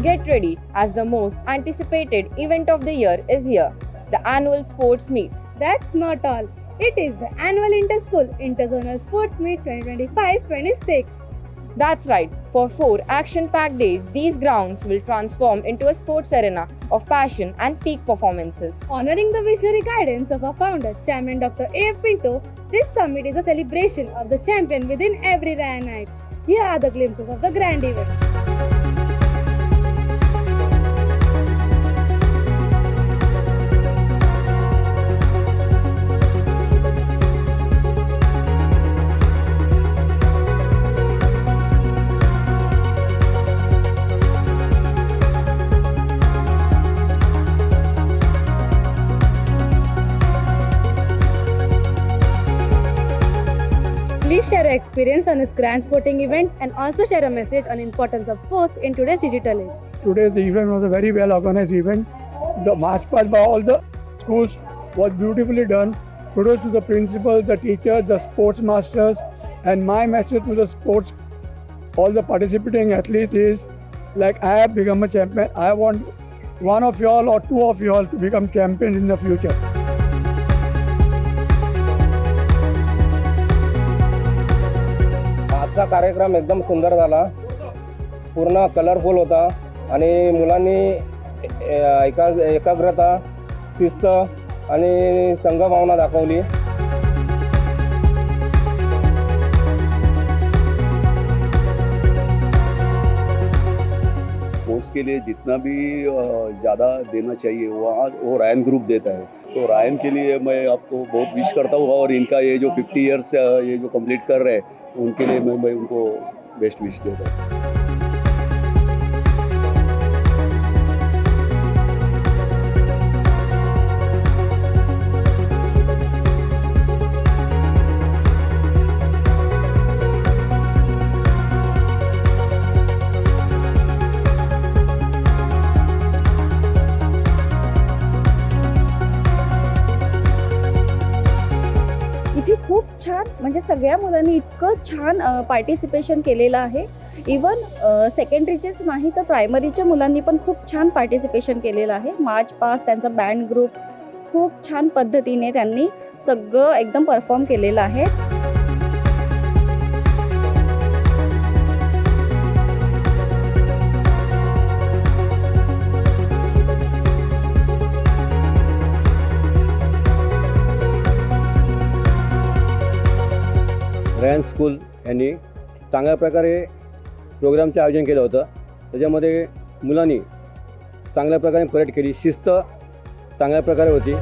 Get ready as the most anticipated event of the year is here, the annual sports meet. That's not all. It is the annual Inter-School Interzonal Sports Meet 2025-26. That's right, for 4 action-packed days, these grounds will transform into a sports arena of passion and peak performances. Honoring the visionary guidance of our founder, Chairman Dr. A.F. Pinto, this summit is a celebration of the champion within every Rayanite. Here are the glimpses of the grand event. Please share your experience on this grand sporting event and also share a message on importance of sports in today's digital age. Today's event was a very well organized event. The march past by all the schools was beautifully done. Kudos to the principals, the teachers, the sports masters, and my message to the sports, all the participating athletes is like I have become a champion. I want one of y'all or two of y'all to become champions in the future. आजचा कार्यक्रम एकदम सुंदर झाला, पूर्ण colourful होता आणि मुलांनी एकाग्रता, शिस्त आणि संघभावना दाखवली. स्पोर्ट्स के लिए जितना भी ज़्यादा देना चाहिए वो रायन ग्रुप देता है. तो रायन के लिए मैं आपको बहुत विश करता हूँ और इनका ये जो 50 ईयर्स ये जो कंप्लीट कर रहे हैं उनके लिए मैं उनको बेस्ट विश देता हूँ. इथे खूप छान म्हणजे सगळ्या मुलांनी इतकं छान पार्टिसिपेशन केलेलं आहे. इवन सेकंडरीचेच नाही तर प्रायमरीच्या मुलांनी पण खूप छान पार्टिसिपेशन केलेलं आहे. मार्च पास त्यांचा बँड ग्रुप खूप छान पद्धतीने त्यांनी सगळं एकदम परफॉर्म केलेलं आहे. रॅन स्कूल यांनी चांगल्या प्रकारे प्रोग्रामचे आयोजन केलं होतं. त्याच्यामध्ये मुलांनी चांगल्या प्रकारे परेड केली, शिस्त चांगल्या प्रकारे होती.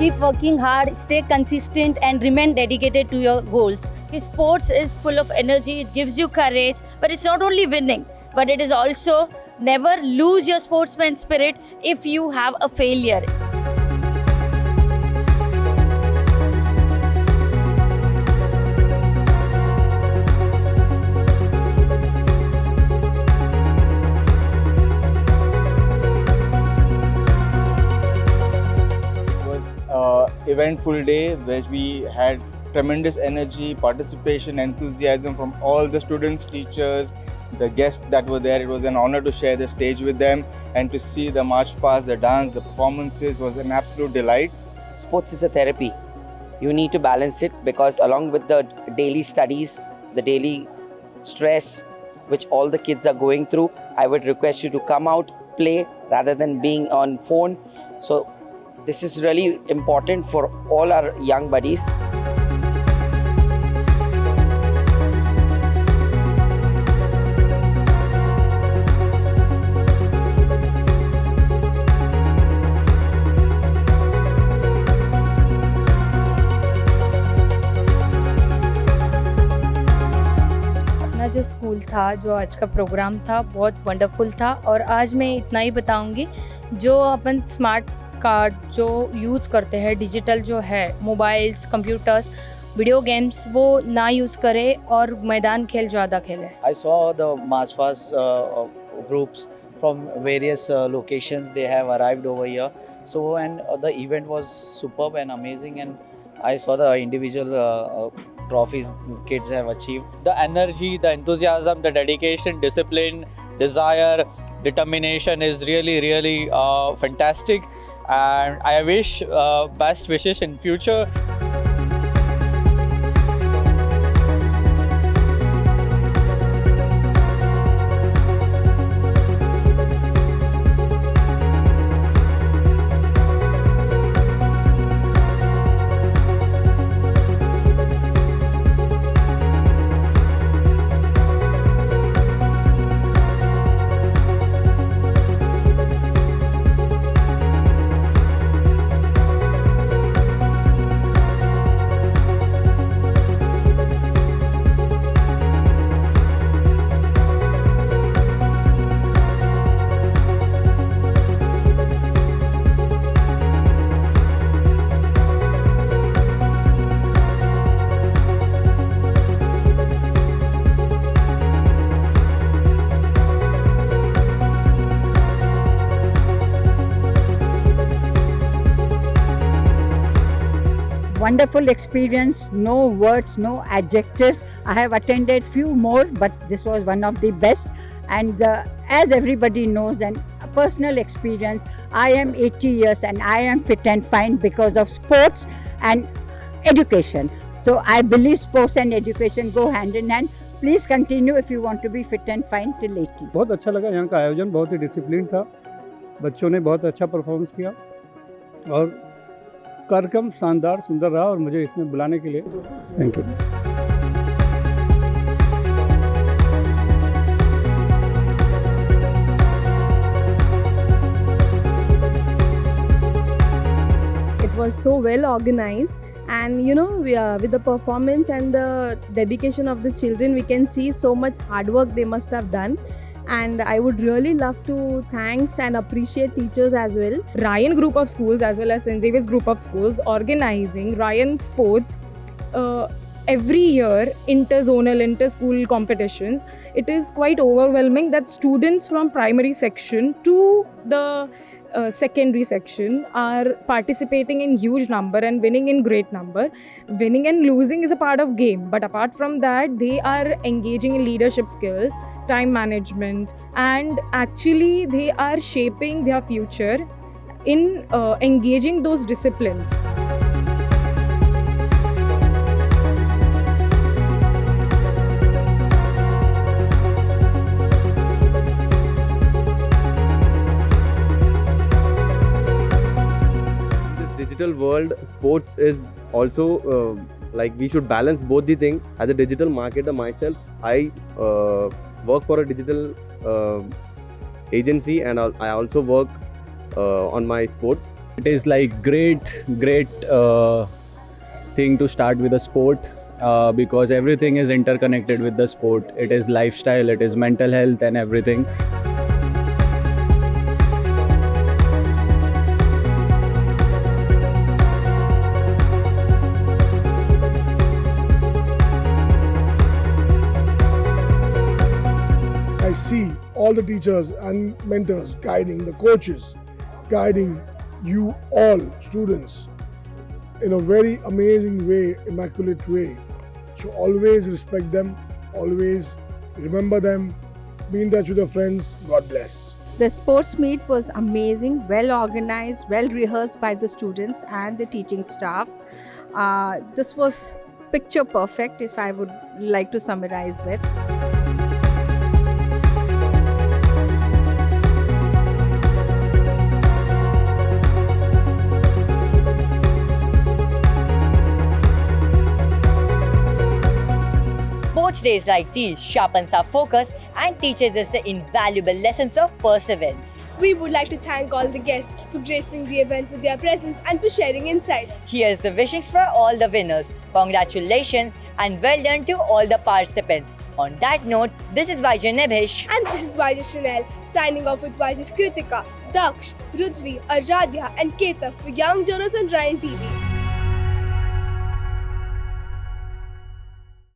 Keep working hard, stay consistent and remain dedicated to your goals. Sports is full of energy, it gives you courage, but it's not only winning, but it is also never lose your sportsman spirit if you have a failure. Eventful day where we had tremendous energy, participation, enthusiasm from all the students, teachers, the guests that were there. It was an honor to share the stage with them and to see the march past, the dance, the performances was an absolute delight. Sports is a therapy. You need to balance it because along with the daily studies, the daily stress which all the kids are going through, I would request you to come out, play rather than being on phone. So this is really important for all our young buddies. जो school था, जो आज का programme था, बहुत wonderful था। और आज मैं इतना ही बताऊंगी, जो अपन स्मार्ट कार्ड जो यूज़ करते हैं, डिजिटल जो है, मोबाइल्स, कंप्यूटर्स, वीडियो गेम्स, वो ना यूज़ करें और मैदान खेल ज़्यादा खेलें। I saw the March Past groups from various locations. They have arrived over here. So, and the event was superb and amazing. And I saw the individual trophies kids have achieved. The energy, the enthusiasm, the dedication, discipline, desire, determination is really fantastic. And I wish best wishes in future. Wonderful experience, no words, no adjectives. I have attended few more, but this was one of the best. And as everybody knows, and a personal experience, I am 80 years and I am fit and fine because of sports and education. So I believe sports and education go hand in hand. Please continue if you want to be fit and fine till 80. बहुत अच्छा लगा, यहाँ का आयोजन बहुत ही discipline था, बच्चों ने बहुत अच्छा परफॉर्मेंस किया और कार्यक्रम शानदार सुंदर रहा और मुझे इसमें बुलाने के लिए thank you. It was so well organized, and with the performance and the dedication of the children, we can see so much hard work they must have done. And I would really love to thanks and appreciate teachers as well. Ryan Group of Schools as well as St. Xavier's Group of Schools organizing Ryan Sports every year, inter-zonal, inter-school competitions. It is quite overwhelming that students from primary section to the secondary section are participating in huge number and winning in great number. Winning and losing is a part of game, but apart from that, they are engaging in leadership skills, time management, and actually they are shaping their future in engaging those disciplines. Digital world, sports is also like we should balance both the thing. As a digital marketer myself, I work for a digital agency and I also work on my sports. It is like great thing to start with a sport because everything is interconnected with the sport. It is lifestyle, it is mental health and everything. I see all the teachers and mentors guiding, the coaches guiding you all students in a very amazing way, immaculate way. So always respect them, always remember them, be in touch with your friends. God bless. The sports meet was amazing, well organized, well rehearsed by the students and the teaching staff. This was picture perfect, if I would like to summarize with. Sports days like these sharpens our focus and teaches us the invaluable lessons of perseverance. We would like to thank all the guests for gracing the event with their presence and for sharing insights. Here's the wishings for all the winners. Congratulations and well done to all the participants. On that note, this is Vajan Nebhish. And this is Vajas Chanel, signing off with Vajas Kritika, Daksh, Rudvi, Aradhya and Ketaf for Young Journals on Ryan TV.